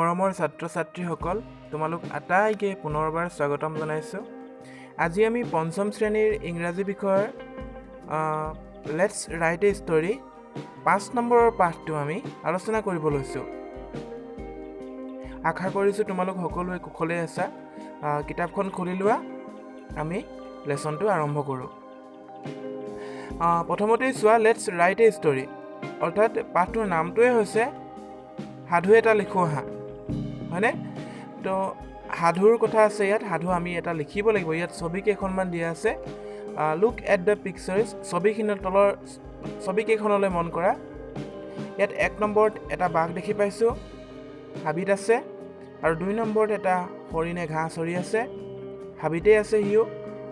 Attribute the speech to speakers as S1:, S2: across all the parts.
S1: মৰমৰ ছাত্ৰ-ছাত্ৰীসকল তোমালোক আটাইকে পুনৰবাৰ স্বাগতম জনাইছোঁ। আজি আমি পঞ্চম শ্ৰেণীৰ ইংৰাজী বিষয়ৰ লেটছ ৰাইট এ ষ্টৰী 5 নম্বৰৰ পাঠটো আমি আলোচনা কৰিব লৈছোঁ। আশা কৰিছোঁ তোমালোক সকলোৱে কুশলে আছা। কিতাপখন খুলি লোৱা, আমি লেচনটো আৰম্ভ কৰোঁ। প্ৰথমতেই চোৱা লেটছ ৰাইট এ ষ্টৰী, অৰ্থাৎ পাঠটোৰ নামটোৱে হৈছে সাধু এটা লিখোঁ আহা, হয়নে? তো সাধুৰ কথা আছে ইয়াত। সাধু আমি এটা লিখিব লাগিব। ইয়াত ছবি কেইখনমান দিয়া আছে। লুক এট দ্য পিকচাৰ্ছ, ছবিকেইখনলৈ মন কৰা। ইয়াত 1 নম্বৰত এটা বাঘ দেখি পাইছোঁ, হাবিত আছে। আৰু 2 নম্বৰত এটা হৰিণে ঘাঁহ চৰি আছে, হাবিতেই আছে সিও।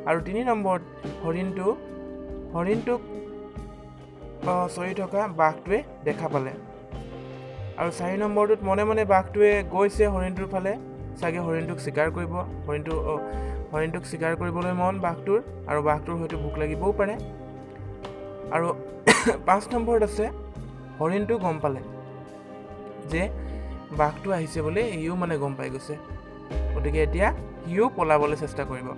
S1: আৰু 3 নম্বৰত হৰিণটোক চৰি থকা বাঘটোৱে দেখা পালে। আৰু 4 নম্বৰটোত মনে মনে বাঘটোৱে গৈছে হৰিণটোৰ ফালে, চাগে হৰিণটোক চিকাৰ কৰিব। হৰিণটোক চিকাৰ কৰিবলৈ মন বাঘটোৰ, আৰু বাঘটোৰ হয়তো ভোক লাগিবও পাৰে। আৰু 5 নম্বৰত আছে হৰিণটো গম পালে যে বাঘটো আহিছে বুলি, সিও মানে গম পাই গৈছে, গতিকে এতিয়া সিও পলাবলৈ চেষ্টা কৰিব।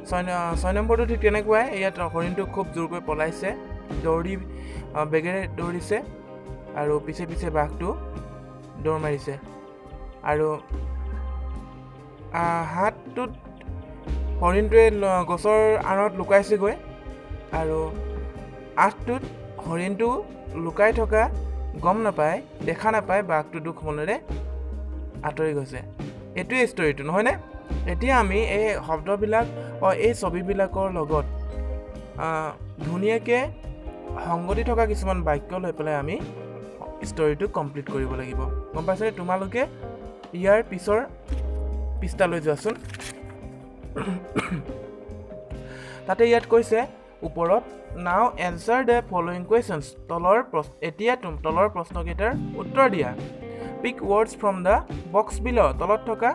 S1: 6 নম্বৰটো ঠিক তেনেকুৱাই। ইয়াত হৰিণটো খুব জোৰকৈ পলাইছে, বেগেৰে দৌৰিছে, আৰু পিছে পিছে বাঘটো দৌৰ মাৰিছে। আৰু হাতটোত হৰিণটোৱে গছৰ আঁৰত লুকাইছেগৈ, আৰু আঠটোত হৰিণটো লুকাই থকা গম নাপায়, দেখা নাপায়, বাঘটো দুখ মনেৰে আঁতৰি গৈছে। এইটোৱে ষ্টৰিটো, নহয়নে? এতিয়া আমি এই শব্দবিলাক এই ছবিবিলাকৰ লগত ধুনীয়াকৈ সংগতি থকা কিছুমান বাক্য লৈ পেলাই আমি ষ্টৰিটো কমপ্লিট কৰিব লাগিব। গম পাইছানে? তোমালোকে ইয়াৰ পিছৰ পৃষ্ঠালৈ যোৱাচোন। তাতে ইয়াত কৈছে ওপৰত, নাও এনচাৰ দ্য ফলোয়িং কুৱেশ্যনছ, এতিয়া তলৰ প্ৰশ্নকেইটাৰ উত্তৰ দিয়া। পিক ৱৰ্ডছ ফ্ৰম দ্য বক্স বিল', তলত থকা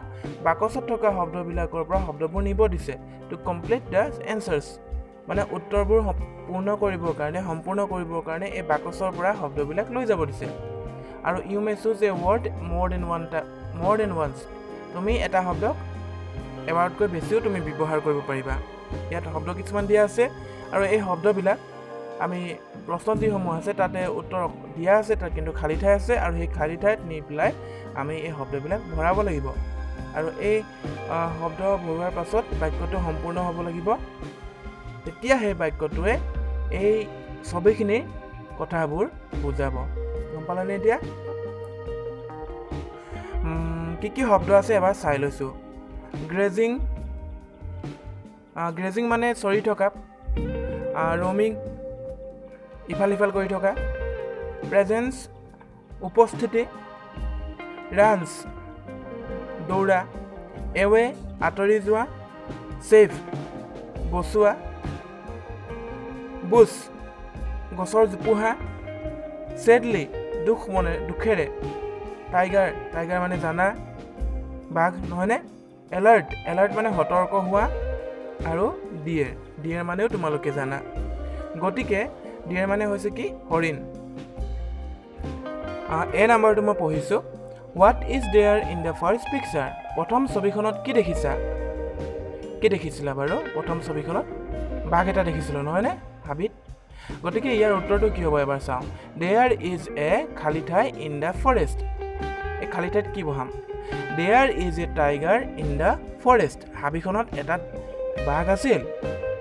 S1: বাকচত থকা শব্দবিলাকৰ পৰা শব্দবোৰ নিব দিছে। টু কমপ্লিট দ্য এনচাৰ্ছ, মানে উত্তৰবোৰ সম্পূৰ্ণ কৰিবৰ কাৰণে এই বাকচৰ পৰা শব্দবিলাক লৈ যাব দিছে। আৰু you may choose a word মোৰ দেন ওৱান্স, তুমি এটা শব্দক এবাৰতকৈ বেছিও তুমি ব্যৱহাৰ কৰিব পাৰিবা। ইয়াত শব্দ কিছুমান দিয়া আছে, আৰু এই শব্দবিলাক আমি প্ৰশ্ন যিসমূহ আছে তাতে উত্তৰ দিয়া আছে, তাত কিন্তু খালী ঠাই আছে, আৰু সেই খালী ঠাইত নি পেলাই আমি এই শব্দবিলাক ভৰাব লাগিব। আৰু এই শব্দ ভৰোৱাৰ পাছত বাক্যটো সম্পূৰ্ণ হ'ব লাগিব। তেতিয়া সেই বাক্যটোৱে এই ছবিখিনিৰ কথাবোৰ বুজাব। গম পালানে? এতিয়া কি শব্দ আছে এবাৰ চাই লৈছোঁ। গ্ৰেজিং মানে চৰি থকা, ৰমিং ইফাল সিফাল কৰি থকা, প্ৰেজেন্স উপস্থিতি, ৰানছ দৌৰা, এৱে আঁতৰি যোৱা, ছেভ বচোৱা, বুছ গছৰ জোপোহা, ছেডলি দুখেৰে, টাইগাৰ মানে জানা, বাঘ, নহয়নে? এলাৰ্ট মানে সতৰ্ক হোৱা, আৰু ডিয়েৰ মানেও তোমালোকে জানা। গতিকে ডিয়েৰ মানে হৈছে কি? হৰিণ। এই নাম্বাৰটো মই পঢ়িছোঁ। What is there in the first picture, প্ৰথম ছবিখনত কি দেখিছিলা বাৰু? প্ৰথম ছবিখনত বাঘ এটা দেখিছিলোঁ, নহয়নে? হাবিত। গতিকে ইয়াৰ উত্তৰটো কি হ'ব এবাৰ চাওঁ। দেয়াৰ ইজ এ খালী ঠাই ইন দ্য ফৰেষ্ট, এই খালী ঠাইত কি বহাম? There is a tiger in the forest, হাবিখনত এটা বাঘ আছিল।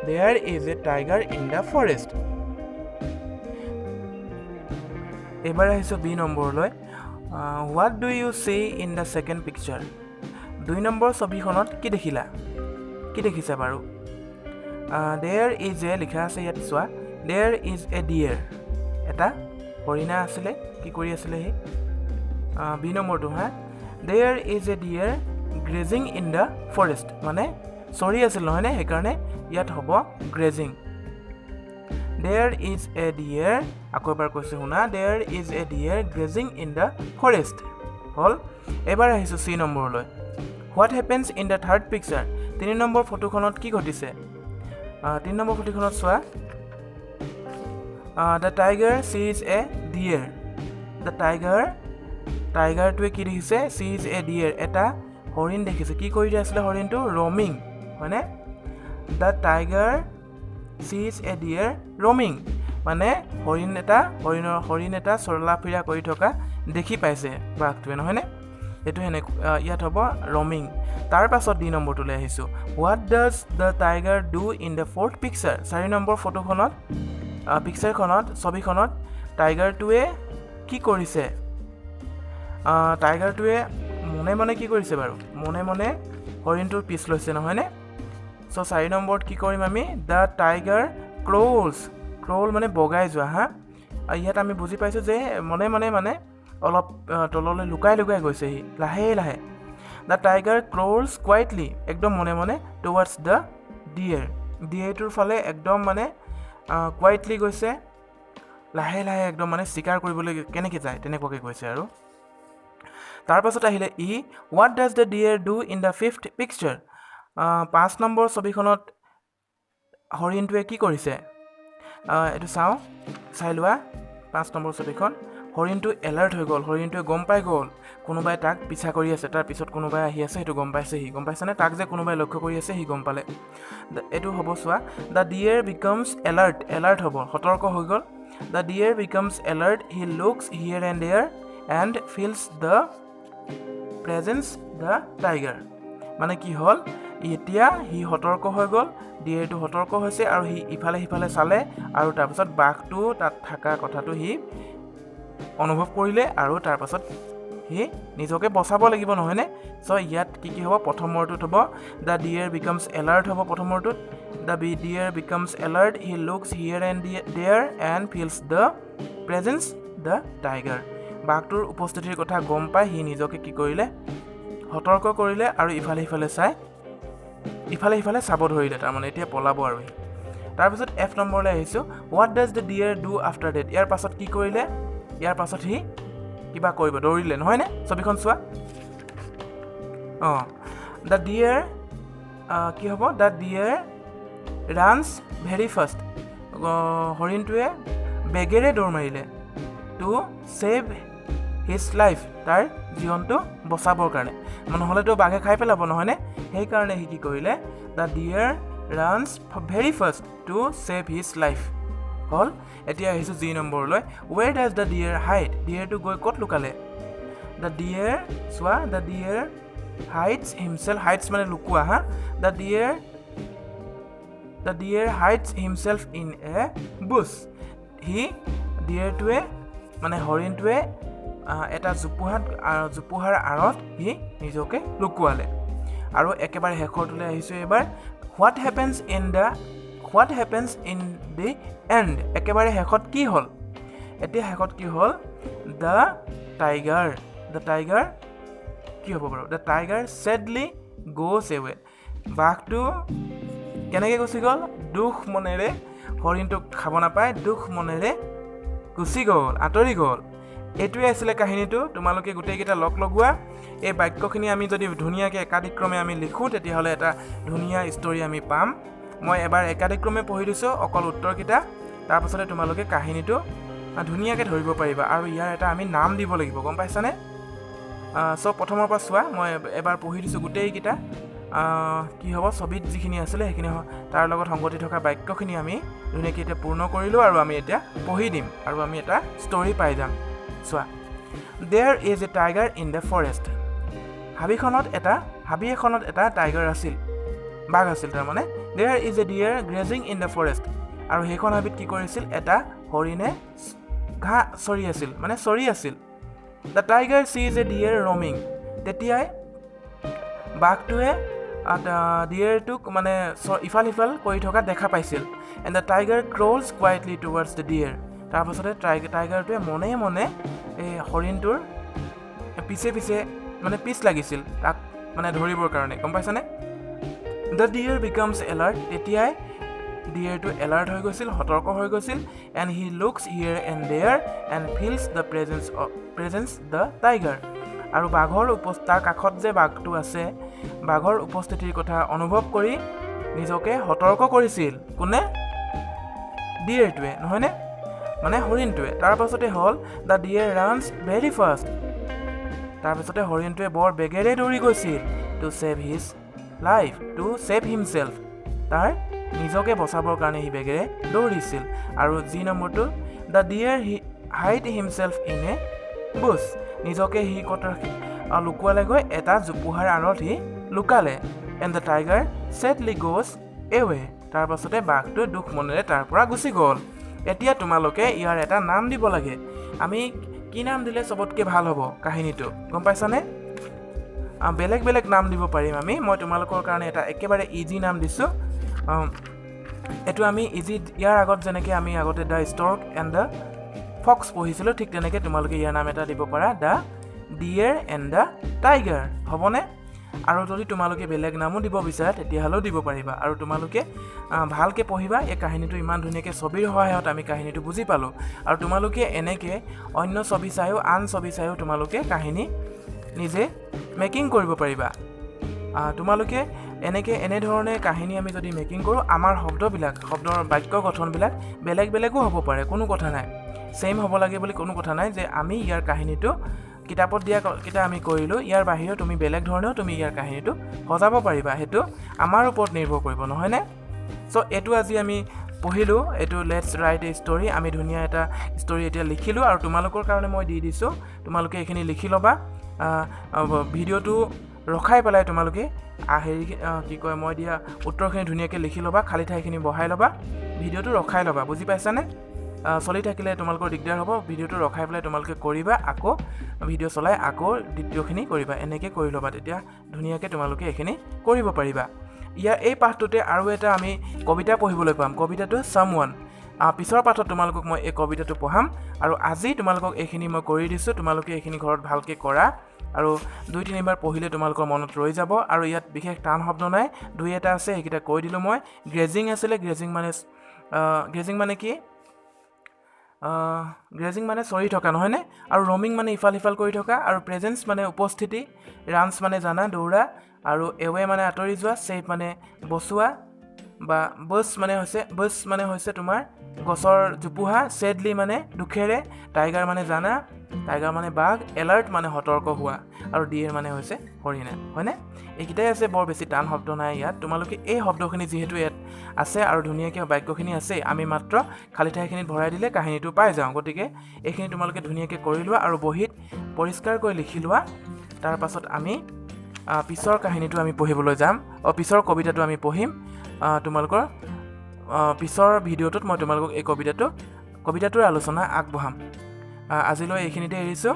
S1: There is a tiger in the forest. এইবাৰ আহিছোঁ বি নম্বৰলৈ। What do you see in the second picture, 2 নম্বৰ ছবিখনত কি দেখিছা বাৰু? দেয়াৰ ইজ এ লিখা আছে ইয়াত, চোৱা। দেয়াৰ ইজ এ ডিয়েৰ, এটা হৰিণা আছিলে, কি কৰি আছিলে সি? বি নম্বৰটো there is a deer grazing in the forest, মানে চৰি আছিল, নহয়নে? সেইকাৰণে ইয়াত হ'ব grazing. There is a deer, আকৌ এবাৰ কৈছোঁ শুনা, there is a deer grazing in the forest হ'ল। এবাৰ আহিছোঁ চি নম্বৰলৈ। What happens in the third picture, 3 নম্বৰ ফটোখনত কি ঘটিছে? 3 নম্বৰ ফটোখনত চোৱা। The tiger sees a deer, the tiger টাইগাৰটোৱে কি দেখিছে সি ইজ এ ডিয়াৰ এটা হৰিণ দেখিছে কি কৰি আছিলে হৰিণটো ৰমিং হয়নে the tiger see is a deer roaming মানে হৰিণ এটা চৰলা ফিৰা কৰি থকা দেখি পাইছে বাঘটোৱে নহয়নে এইটো হেনে ইয়াত হ'ব ৰমিং তাৰ পাছত ডি নম্বৰটোলৈ আহিছোঁ what does the tiger do in the fourth picture 4 number ফটোখনত পিকচাৰখনত ছবিখনত টাইগাৰটোৱে কি কৰিছে টাইগাৰটোৱে মনে মনে কি কৰিছে বাৰু মনে মনে হৰিণটোৰ পিছ লৈছে নহয়নে চ' 4 নম্বৰত কি কৰিম আমি দ্য টাইগাৰ ক্ৰল মানে বগাই যোৱা হা ইয়াত আমি বুজি পাইছোঁ যে মনে মনে মানে অলপ তললৈ লুকাই গৈছে সি লাহে লাহে দ্য টাইগাৰ ক্ৰলছ কুৱাইটলি একদম মনে মনে টুৱাৰ্ডছ দ্য ডিয়েৰটোৰ ফালে একদম মানে কুৱাইটলি গৈছে লাহে লাহে একদম মানে চিকাৰ কৰিবলৈ কেনেকৈ যায় তেনেকুৱাকৈ গৈছে আৰু তাৰ পাছত আহিলে what does the deer do in the fifth picture 5 number ছবিখনত হৰিণটোৱে কি কৰিছে এইটো চাই লোৱা 5 নম্বৰ ছবিখন হৰিণটো এলাৰ্ট হৈ গ'ল হৰিণটোৱে গম পাই গ'ল কোনোবাই তাক পিছা কৰি আছে তাৰ পিছত কোনোবাই আহি আছে সেইটো গম পাইছেনে তাক যে কোনোবাই লক্ষ্য কৰি আছে সি গম পালে এইটো হ'ব চোৱা দ্য ডিয়েৰ বিকামছ এলাৰ্ট হ'ব সতৰ্ক হৈ গ'ল the deer becomes alert he looks here and there and feels the presence the tiger মানে কি হ'ল এতিয়া সি সতৰ্ক হৈ গ'ল ডিয়েৰটো সতৰ্ক হৈছে আৰু সি ইফালে সিফালে চালে আৰু তাৰপিছত বাঘটো তাত থকা কথাটো সি অনুভৱ কৰিলে আৰু তাৰপাছত সি নিজকে বচাব লাগিব নহয়নে চ' ইয়াত কি হ'ব প্ৰথমৰটোত হ'ব দ্য ডিয়েৰ বিকামছ এলাৰ্ট হ'ব প্ৰথমৰটোত the deer becomes alert he looks here and there and feels the presence the tiger বাঘটোৰ উপস্থিতিৰ কথা গম পাই সি নিজকে কি কৰিলে সতৰ্ক কৰিলে আৰু ইফালে সিফালে চাব ধৰিলে তাৰমানে এতিয়া পলাব আৰু তাৰপিছত F নম্বৰলৈ আহিছোঁ what does the deer do after that ইয়াৰ পাছত কি কৰিলে ইয়াৰ পাছত সি কিবা কৰিব দৌৰিলে নহয়নে ছবিখন চোৱা দ্য ডিয়েৰ কি হ'ব the deer runs very fast হৰিণটোৱে বেগেৰে দৌৰ মাৰিলে টু ছেভ হিজ লাইফ তাৰ জীৱনটো বচাবৰ কাৰণে নহ'লেতো বাঘে খাই পেলাব নহয়নে সেইকাৰণে সি কি কৰিলে the deer runs very fast to save his life হ'ল এতিয়া আহিছোঁ জি নম্বৰলৈ where does the deer hide ডিয়েৰটো গৈ ক'ত লুকালে দ্য ডিয়েৰ চোৱা the deer hides himself hides মানে লুকুৱা হা the deer hides himself in a bush ডিয়েৰটোৱে মানে হৰিণটোৱে এটা জোপোহাৰ আঁৰত সি নিজকে লুকুৱালে আৰু একেবাৰে শেষৰটোলৈ আহিছোঁ এইবাৰ what happens in the end একেবাৰে শেষত কি হ'ল এতিয়া শেষত কি হ'ল দ্য টাইগাৰ কি হ'ব বাৰু the tiger sadly goes away বাঘটো কেনেকৈ গুচি গ'ল দুখ মনেৰে হৰিণটোক খাব নাপায় দুখ মনেৰে গুচি গ'ল আঁতৰি গ'ল এইটোৱে আছিলে কাহিনীটো তোমালোকে গোটেইকেইটা লগোৱা এই বাক্যখিনি আমি যদি ধুনীয়াকৈ একাধিক্ৰমে আমি লিখোঁ তেতিয়াহ'লে এটা ধুনীয়া ষ্টৰী আমি পাম মই এবাৰ একাধিক্ৰমে পঢ়ি দিছোঁ অকল উত্তৰকেইটা তাৰপাছতে তোমালোকে কাহিনীটো ধুনীয়াকৈ ধৰিব পাৰিবা আৰু ইয়াৰ এটা আমি নাম দিব লাগিব গম পাইছানে চ' প্ৰথমৰ পৰা চোৱা মই এবাৰ পঢ়ি দিছোঁ গোটেইকেইটা কি হ'ব ছবিত যিখিনি আছিলে সেইখিনি তাৰ লগত সংগতি থকা বাক্যখিনি আমি ধুনীয়াকৈ এতিয়া পূৰ্ণ কৰিলোঁ আৰু আমি এতিয়া পঢ়ি দিম আৰু আমি এটা ষ্টৰী পাই যাম চোৱা there is a tiger in the forest হাবি এখনত এটা টাইগাৰ আছিল বাঘ আছিল তাৰমানে there is a deer grazing in the forest আৰু সেইখন হাবিত কি কৰিছিল এটা হৰিণে ঘাঁহ চৰি আছিল the tiger sees A deer roaming তেতিয়াই বাঘটোৱে ডিয়েৰটোক মানে ইফাল সিফাল কৰি থকা দেখা পাইছিল and the tiger crawls quietly towards the deer তাৰপাছতে টাইগাৰটোৱে মনে মনে এই হৰিণটোৰ পিছে মানে পিছ লাগিছিল তাক মানে ধৰিবৰ কাৰণে গম পাইছানে দ্য ডিয়েৰ বিকামছ এলাৰ্ট তেতিয়াই ডিয়েৰটো এলাৰ্ট হৈ গৈছিল সতৰ্ক হৈ গৈছিল and he looks here and there and feels the presence the tiger আৰু তাৰ কাষত যে বাঘটো আছে বাঘৰ উপস্থিতিৰ কথা অনুভৱ কৰি নিজকে সতৰ্ক কৰিছিল কোনে ডিয়েৰটোৱে নহয়নে মানে হৰিণটোৱে তাৰ পাছতে হ'ল the deer runs very fast তাৰপিছতে হৰিণটোৱে বৰ বেগেৰে দৌৰি গৈছিল to save his life to save himself তাৰ নিজকে বচাবৰ কাৰণে সি বেগেৰে দৌৰিছিল আৰু যি নম্বৰটো the deer hide himself in a bush নিজকে সি লুকুৱালে গৈ এটা জোপোহাৰ আঁৰত সি লুকালে and the tiger sadly goes away তাৰপাছতে বাঘটো দুখ মনেৰে তাৰ পৰা গুচি গ'ল এতিয়া তোমালোকে ইয়াৰ এটা নাম দিব লাগে আমি কি নাম দিলে চবতকৈ ভাল হ'ব কাহিনীটো গম পাইছানে বেলেগ বেলেগ নাম দিব পাৰিম মই তোমালোকৰ কাৰণে এটা একেবাৰে ইজি নাম দিছোঁ এইটো আমি ইজি ইয়াৰ আগত যেনেকৈ আমি আগতে the stork and the Fox পঢ়িছিলোঁ ঠিক তেনেকৈ তোমালোকে ইয়াৰ নাম এটা দিব পাৰা the dear and the tiger হ'বনে আৰু যদি তোমালোকে বেলেগ নামো দিব বিচাৰা তেতিয়াহ'লেও দিব পাৰিবা আৰু তোমালোকে ভালকৈ পঢ়িবা এই কাহিনীটো ইমান ধুনীয়াকৈ ছবিৰ সহায়ত আমি কাহিনীটো বুজি পালোঁ আৰু তোমালোকে এনেকৈ অন্য ছবি চায়ো আন ছবি চায়ো তোমালোকে কাহিনী নিজে মেকিং কৰিব পাৰিবা তোমালোকে এনেধৰণে কাহিনী আমি যদি মেকিং কৰোঁ আমাৰ শব্দৰ বাক্য গঠনবিলাক বেলেগ বেলেগো হ'ব পাৰে কোনো কথা নাই ছেইম হ'ব লাগে বুলি কোনো কথা নাই যে আমি ইয়াৰ কাহিনীটো কিতাপত দিয়া কেইটা আমি কৰিলোঁ ইয়াৰ বাহিৰেও তুমি বেলেগ ধৰণেও তুমি ইয়াৰ কাহিনীটো সজাব পাৰিবা সেইটো আমাৰ ওপৰত নিৰ্ভৰ কৰিব নহয়নে চ' এইটো আজি আমি পঢ়িলোঁ এইটো লেটছ ৰাইট এ ষ্টৰী আমি ধুনীয়া এটা ষ্টৰী এতিয়া লিখিলোঁ আৰু তোমালোকৰ কাৰণে মই দি দিছোঁ তোমালোকে এইখিনি লিখি ল'বা ভিডিঅ'টো ৰখাই পেলাই তোমালোকে কি কয় মই দিয়া উত্তৰখিনি ধুনীয়াকৈ লিখি ল'বা খালী ঠাইখিনি বহাই ল'বা ভিডিঅ'টো ৰখাই ল'বা বুজি পাইছানে চলি থাকিলে তোমালোকৰ দিগদাৰ হ'ব ভিডিঅ'টো ৰখাই পেলাই তোমালোকে কৰিবা আকৌ ভিডিঅ' চলাই আকৌ দ্বিতীয়খিনি কৰিবা এনেকৈ কৰি ল'বা তেতিয়া ধুনীয়াকৈ তোমালোকে এইখিনি কৰিব পাৰিবা ইয়াৰ এই পাঠটোতে আৰু এটা আমি কবিতা পঢ়িবলৈ পাম কবিতাটো ছামৱান পিছৰ পাঠত তোমালোকক মই এই কবিতাটো পঢ়াম আৰু আজি তোমালোকক এইখিনি মই কৰি দিছোঁ তোমালোকে এইখিনি ঘৰত ভালকৈ কৰা আৰু 2-3বাৰ পঢ়িলে তোমালোকৰ মনত ৰৈ যাব আৰু ইয়াত বিশেষ টান শব্দ নাই 2-এটা আছে সেইকেইটা কৈ দিলোঁ মই গ্ৰেজিং আছিলে গ্ৰেজিং মানে কি গ্ৰেজিং মানে চৰি থকা নহয়নে আৰু ৰমিং মানে ইফাল সিফাল কৰি থকা আৰু প্ৰেজেন্স মানে উপস্থিতি ৰানছ মানে জানা দৌৰা আৰু এৱে মানে আঁতৰি যোৱা ছেভ মানে বচোৱা বা বছ মানে হৈছে তোমাৰ গছৰ জোপোহা ছেডলি মানে দুখেৰে টাইগাৰ মানে জানা টাইগাৰ মানে বাঘ এলাৰ্ট মানে সতৰ্ক হোৱা আৰু ডিয়েৰ মানে হৈছে হৰিণা হয়নে এইকেইটাই আছে বৰ বেছি টান শব্দ নাই ইয়াত তোমালোকে এই শব্দখিনি যিহেতু ইয়াত আছে আৰু ধুনীয়াকৈ বাক্যখিনি আছে আমি মাত্ৰ খালী ঠাইখিনিত ভৰাই দিলে কাহিনীটো পাই যাওঁ গতিকে এইখিনি তোমালোকে ধুনীয়াকৈ কৰি লোৱা আৰু বহীত পৰিষ্কাৰকৈ লিখি লোৱা তাৰ পাছত আমি পিছৰ কাহিনীটো আমি পঢ়িবলৈ যাম পিছৰ কবিতাটো আমি পঢ়িম তোমালোকৰ পিছৰ ভিডিঅ'টোত মই তোমালোকক এই কবিতাটোৰ আলোচনা আগবঢ়াম আজিলৈ এইখিনিতে এৰিছোঁ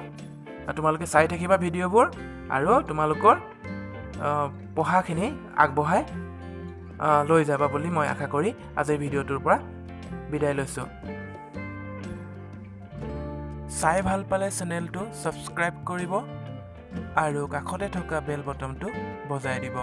S1: তোমালোকে চাই থাকিবা ভিডিঅ'বোৰ আৰু তোমালোকৰ পঢ়াখিনি আগবঢ়াই লৈ যাবা বুলি মই আশা কৰি আজিৰ ভিডিঅ'টোৰ পৰা বিদায় লৈছোঁ চাই ভাল পালে চেনেলটো ছাবস্ক্ৰাইব কৰিব আৰু কাষতে থকা বেল বটনটো বজাই দিব